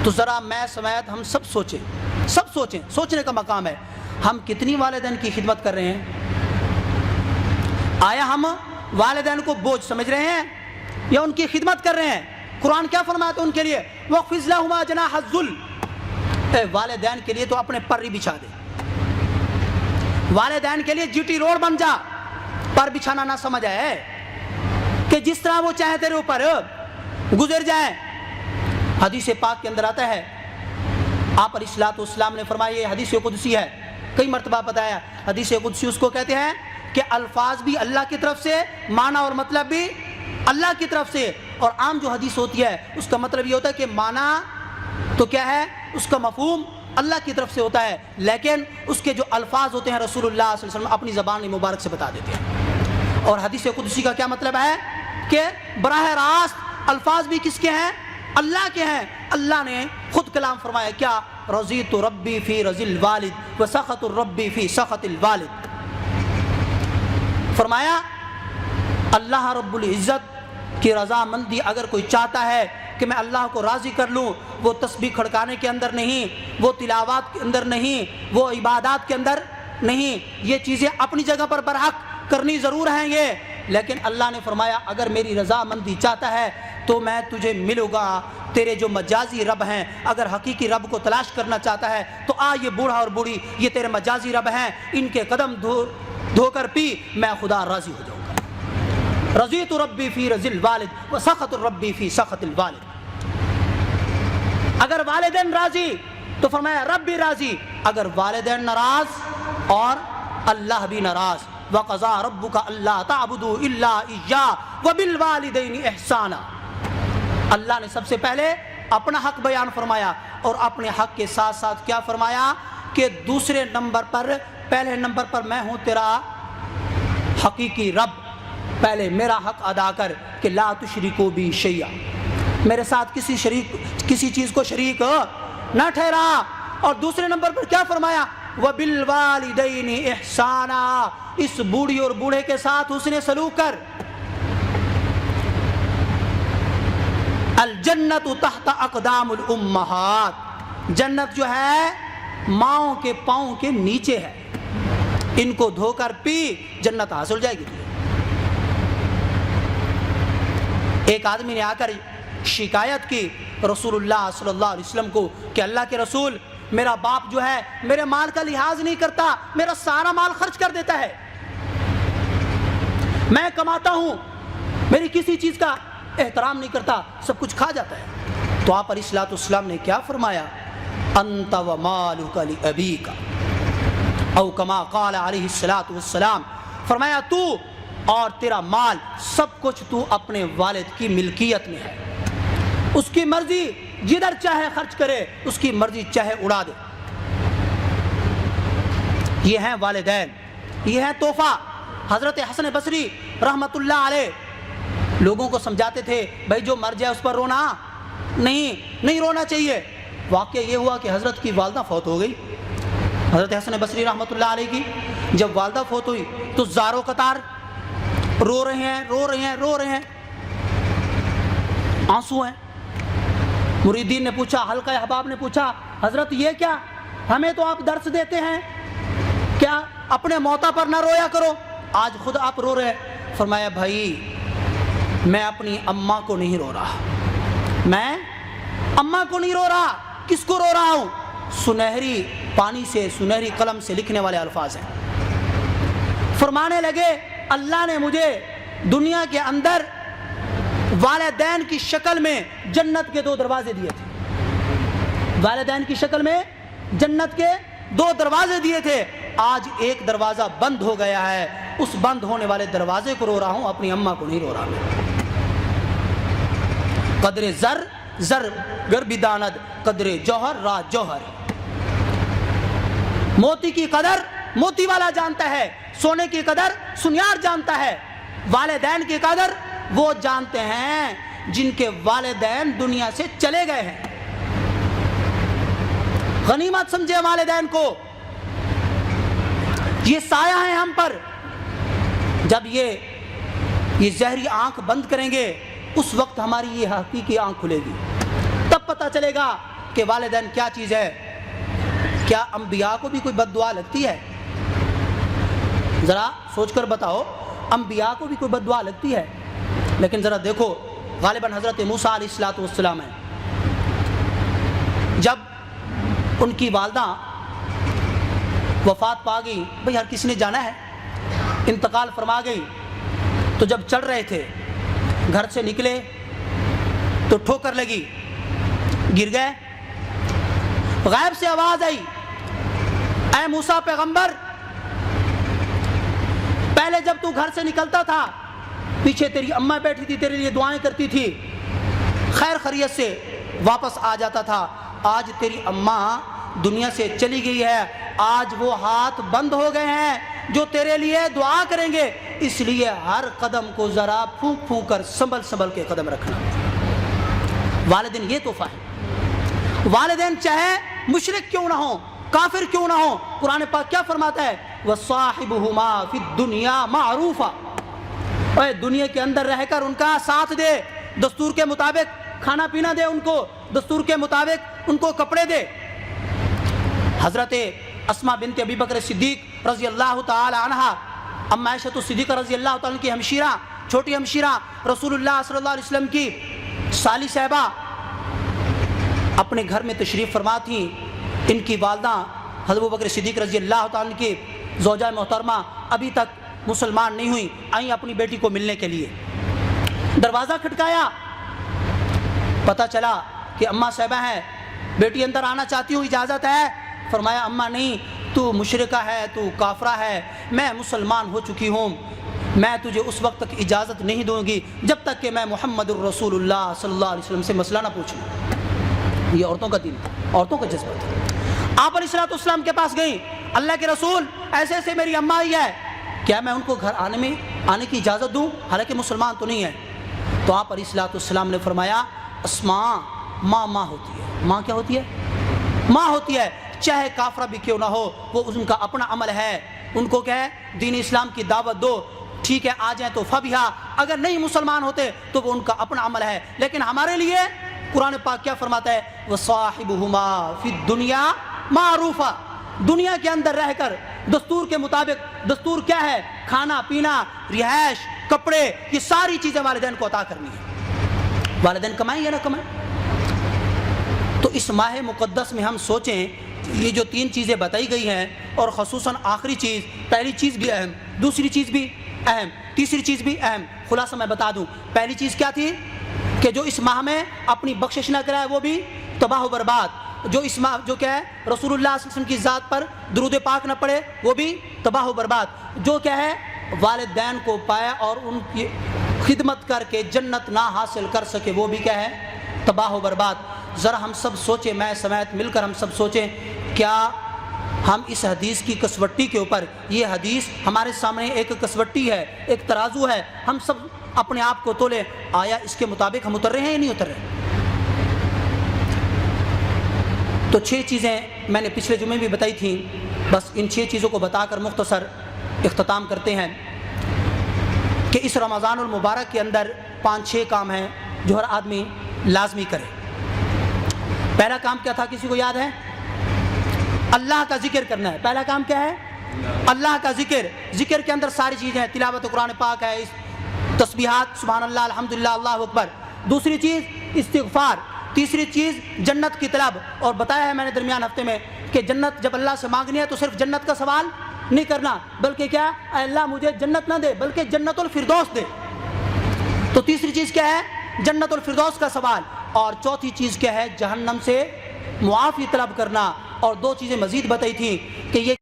تو ذرا میں سمیت ہم سب سوچیں، سوچنے کا مقام ہے، ہم کتنی والدین کی خدمت کر رہے ہیں؟ آیا ہم والدین کو بوجھ سمجھ رہے ہیں یا ان کی خدمت کر رہے ہیں؟ قرآن کیا فرماتا ہے ان کے لیے؟ وَاخْفِضْ لَهُمَا جَنَاحَ الذُّلِّ، اے والدین کے لیے تو اپنے پر ہی بچھا دے، والدین کے لیے جی ٹی روڈ بن جا، پر بچھانا نہ سمجھ آئے کہ جس طرح وہ چاہے تیرے اوپر گزر جائیں۔ حدیث پاک کے اندر آتا ہے، آپ علیہ الصلوۃ والسلام نے فرمایا، یہ حدیث قدسی ہے، کئی مرتبہ بتایا، حدیث قدسی اس کو کہتے ہیں کہ الفاظ بھی اللہ کی طرف سے، معنی اور مطلب بھی اللہ کی طرف سے۔ اور عام جو حدیث ہوتی ہے اس کا مطلب یہ ہوتا ہے کہ معنی تو کیا ہے، اس کا مفہوم اللہ کی طرف سے ہوتا ہے، لیکن اس کے جو الفاظ ہوتے ہیں رسول اللہ صلی اللہ علیہ وسلم اپنی زبان مبارک سے بتا دیتے ہیں۔ اور حدیث قدسی کا کیا مطلب ہے کہ براہ راست الفاظ بھی کس کے ہیں؟ اللہ کے ہیں۔ اللہ نے خود کلام فرمایا، کیا؟ رضیت ربی فی رضی الوالد وسخط ربی فی سخط الوالد۔ فرمایا اللہ رب العزت کی رضامندی اگر کوئی چاہتا ہے کہ میں اللہ کو راضی کر لوں، وہ تسبیح کھڑکانے کے اندر نہیں، وہ تلاوات کے اندر نہیں، وہ عبادات کے اندر نہیں، یہ چیزیں اپنی جگہ پر برحق کرنی ضرور ہیں یہ، لیکن اللہ نے فرمایا اگر میری رضامندی چاہتا ہے تو میں تجھے ملوں گا۔ تیرے جو مجازی رب ہیں، اگر حقیقی رب کو تلاش کرنا چاہتا ہے تو یہ بوڑھا اور بوڑھی یہ تیرے مجازی رب ہیں، ان کے قدم دھو کر پی، میں خدا راضی ہو جاؤں گا۔ رضیت ربی فی رضی الوالد وسخط ربی فی سخط الوالد۔ اگر والدین راضی تو فرمایا رب بھی راضی، اگر والدین ناراض اور اللہ بھی ناراض۔ وَقَضَىٰ رَبُّكَ أَلَّا تَعْبُدُوا إِلَّا إِيَّاهُ وَبِالْوَالِدَيْنِ إِحْسَانًا۔ اللہ نے سب سے پہلے اپنا حق بیان فرمایا اور اپنے حق کے ساتھ ساتھ کیا فرمایا کہ دوسرے نمبر پر، پہلے نمبر پر میں ہوں تیرا حقیقی رب، پہلے میرا حق ادا کر کہ لا تشرکوا بی شیئا، میرے ساتھ کسی چیز کو شریک نہ ٹھہرا۔ اور دوسرے نمبر پر کیا فرمایا؟ وَبِالْوَالِدَيْنِ إِحْسَانًا، اس بوڑھی اور بوڑھے کے ساتھ حسن سلوک کر۔ الجنت تحت اقدام الامہات، جنت جو ہے ماؤں کے پاؤں کے نیچے ہے، ان کو دھو کر پی، جنت حاصل ہو جائے گی۔ ایک آدمی نے آ کر شکایت کی رسول اللہ صلی اللہ علیہ وسلم کو کہ اللہ کے رسول، میرا باپ جو ہے میرے مال کا لحاظ نہیں کرتا، میرا سارا مال خرچ کر دیتا ہے، میں کماتا ہوں، میری کسی چیز کا احترام نہیں کرتا، سب کچھ کھا جاتا ہے۔ تو آپ علیہ الصلوۃ والسلام نے کیا فرمایا؟ انت ومالک لابیک، او کما قال علیہ الصلوۃ والسلام، فرمایا تو اور تیرا مال سب کچھ تو اپنے والد کی ملکیت میں ہے، اس کی مرضی جدھر چاہے خرچ کرے، اس کی مرضی چاہے اڑا دے۔ یہ ہیں والدین، یہ ہے تحفہ۔ حضرت حسن بصری رحمت اللہ علیہ لوگوں کو سمجھاتے تھے بھائی جو مر جائے اس پر رونا نہیں رونا چاہیے۔ واقعہ یہ ہوا کہ حضرت کی والدہ فوت ہو گئی، حضرت حسن بصری رحمت اللہ علیہ کی جب والدہ فوت ہوئی تو زاروں قطار رو رہے ہیں، آنسو ہیں۔ مریدین نے پوچھا، حلقہ احباب نے پوچھا، حضرت یہ کیا؟ ہمیں تو آپ درس دیتے ہیں، کیا اپنے موتا پر نہ رویا کرو، آج خود آپ رو رہے۔ فرمایا بھائی میں اپنی اماں کو نہیں رو رہا، میں اماں کو نہیں رو رہا، کس کو رو رہا ہوں؟ سنہری پانی سے، سنہری قلم سے لکھنے والے الفاظ ہیں۔ فرمانے لگے اللہ نے مجھے دنیا کے اندر والدین کی شکل میں جنت کے 2 دروازے دیے تھے، والدین کی شکل میں جنت کے 2 دروازے دیے تھے، آج ایک دروازہ بند ہو گیا ہے، اس بند ہونے والے دروازے کو رو رہا ہوں، اپنی اماں کو نہیں رو رہا میں۔ قدر زر گر بھی داند، قدر جوہر را جوہر، موتی کی قدر موتی والا جانتا ہے، سونے کی قدر سنیار جانتا ہے، والدین کی قدر وہ جانتے ہیں جن کے والدین دنیا سے چلے گئے ہیں۔ غنیمت سمجھے والدین کو، یہ سایہ ہیں ہم پر۔ جب یہ زہری آنکھ بند کریں گے اس وقت ہماری یہ حقیقی آنکھ کھلے گی، تب پتہ چلے گا کہ والدین کیا چیز ہے؟ کیا انبیاء کو بھی کوئی بد دعا لگتی ہے؟ ذرا سوچ کر بتاؤ، انبیاء کو بھی کوئی بد دعا لگتی ہے؟ لیکن ذرا دیکھو، غالباً حضرت موسیٰ علیہ السلام ہیں، جب ان کی والدہ وفات پا گئی، بھئی ہر کسی نے جانا ہے، انتقال فرما گئی، تو جب چل رہے تھے گھر سے نکلے تو ٹھوکر لگی، گر گئے، غیب سے آواز آئی، اے موسیٰ پیغمبر، پہلے جب تو گھر سے نکلتا تھا پیچھے تیری اماں بیٹھی تھی، تیرے لیے دعائیں کرتی تھی، خیر خیریت سے واپس آ جاتا تھا، آج تیری اماں دنیا سے چلی گئی ہے، آج وہ ہاتھ بند ہو گئے ہیں جو تیرے لیے دعا کریں گے، اس لیے ہر قدم کو ذرا پھونک پھونک کر سنبھل کے قدم رکھنا۔ والدین یہ تحفہ ہے، والدین چاہے مشرک کیوں نہ ہوں، کافر کیوں نہ ہوں، قرآن پاک کیا فرماتا ہے؟ وَصَاحِبُهُمَا فِي الدُّنْيَا مَعْرُوفًا، اے دنیا کے اندر رہ کر ان کا ساتھ دے، دستور کے مطابق کھانا پینا دے، ان کو دستور کے مطابق ان کو کپڑے دے۔ حضرت اسماء بنت ابی بکر صدیق رضی اللہ تعالی عنہ، ام عائشہ صدیقہ رضی اللہ تعالی عنہ کی ہمشیرہ، چھوٹی ہمشیرہ، رسول اللہ صلی اللہ علیہ وسلم کی سالی صاحبہ، اپنے گھر میں تشریف فرما تھیں۔ ان کی والدہ حضرت ابو بکر صدیق رضی اللہ تعالی عنہ کی زوجہ محترمہ ابھی تک مسلمان نہیں ہوئی، آئیں اپنی بیٹی کو ملنے کے لیے، دروازہ کھٹکایا، پتہ چلا کہ اماں صاحبہ ہیں، بیٹی اندر آنا چاہتی ہوں، اجازت ہے؟ فرمایا اماں نہیں، تو مشرکہ ہے، تو کافرہ ہے، میں مسلمان ہو چکی ہوں، میں تجھے اس وقت تک اجازت نہیں دوں گی جب تک کہ میں محمد الرسول اللہ صلی اللہ علیہ وسلم سے مسئلہ نہ پوچھوں۔ یہ عورتوں کا دین، عورتوں کا جذبہ تھا۔ آپ علیہ السلام کے پاس گئیں، اللہ کے رسول ایسے ایسے میری اماں آئی ہے، کیا میں ان کو گھر آنے کی اجازت دوں؟ حالانکہ مسلمان تو نہیں ہے۔ تو آپ علیہ السلام نے فرمایا اسماء، ماں ہوتی ہے، ماں کیا ہوتی ہے؟ ماں ہوتی ہے، چاہے کافرہ بھی کیوں نہ ہو، وہ ان کا اپنا عمل ہے، ان کو کیا ہے؟ دین اسلام کی دعوت دو، ٹھیک ہے آ جائیں تو فبیہا، اگر نہیں مسلمان ہوتے تو وہ ان کا اپنا عمل ہے۔ لیکن ہمارے لیے قرآن پاک کیا فرماتا ہے؟ وَصَاحِبُهُمَا فِي الدُّنْيَا مَعْرُوفًا، دنیا کے اندر رہ کر دستور کے مطابق، دستور کیا ہے؟ کھانا پینا، رہائش، کپڑے، یہ ساری چیزیں والدین کو عطا کرنی ہے۔ والدین کمائیں یا نہ کمائیں؟ تو اس ماہ مقدس میں ہم سوچیں، یہ جو 3 چیزیں بتائی گئی ہیں، اور خصوصاً آخری چیز، پہلی چیز بھی اہم، دوسری چیز بھی اہم، تیسری چیز بھی اہم، خلاصہ میں بتا دوں۔ پہلی چیز کیا تھی؟ کہ جو اس ماہ میں اپنی بخشش نہ کرائے وہ بھی تباہ و برباد، جو اس ماہ جو کیا ہے رسول اللہ صلی اللہ علیہ وسلم کی ذات پر درود پاک نہ پڑے وہ بھی تباہ و برباد، جو کیا ہے والدین کو پائے اور ان کی خدمت کر کے جنت نہ حاصل کر سکے وہ بھی کیا ہے؟ تباہ و برباد۔ ذرا ہم سب سوچیں، میں سمیت مل کر ہم سب سوچیں، کیا ہم اس حدیث کی کسوٹی کے اوپر، یہ حدیث ہمارے سامنے ایک کسوٹی ہے، ایک ترازو ہے، ہم سب اپنے آپ کو تولے، آیا اس کے مطابق ہم اتر رہے ہیں یا نہیں اتر رہے؟ تو 6 چیزیں میں نے پچھلے جمعے بھی بتائی تھیں، بس ان 6 چیزوں کو بتا کر مختصر اختتام کرتے ہیں کہ اس رمضان المبارک کے اندر 5-6 کام ہیں جو ہر آدمی لازمی کرے۔ پہلا کام کیا تھا، کسی کو یاد ہے؟ اللہ کا ذکر کرنا ہے۔ پہلا کام کیا ہے؟ اللہ کا ذکر۔ ذکر کے اندر ساری چیزیں ہیں، تلاوت قرآن پاک ہے، تسبیحات، سبحان اللہ، الحمدللہ، اللہ اکبر۔ دوسری چیز استغفار۔ تیسری چیز جنت کی طلب، اور بتایا ہے میں نے درمیان ہفتے میں کہ جنت جب اللہ سے مانگنی ہے تو صرف جنت کا سوال نہیں کرنا، بلکہ کیا؟ اے اللہ مجھے جنت نہ دے بلکہ جنت الفردوس دے۔ تو تیسری چیز کیا ہے؟ جنت الفردوس کا سوال۔ اور چوتھی چیز کیا ہے؟ جہنم سے معافی طلب کرنا۔ اور 2 چیزیں مزید بتائی تھیں کہ یہ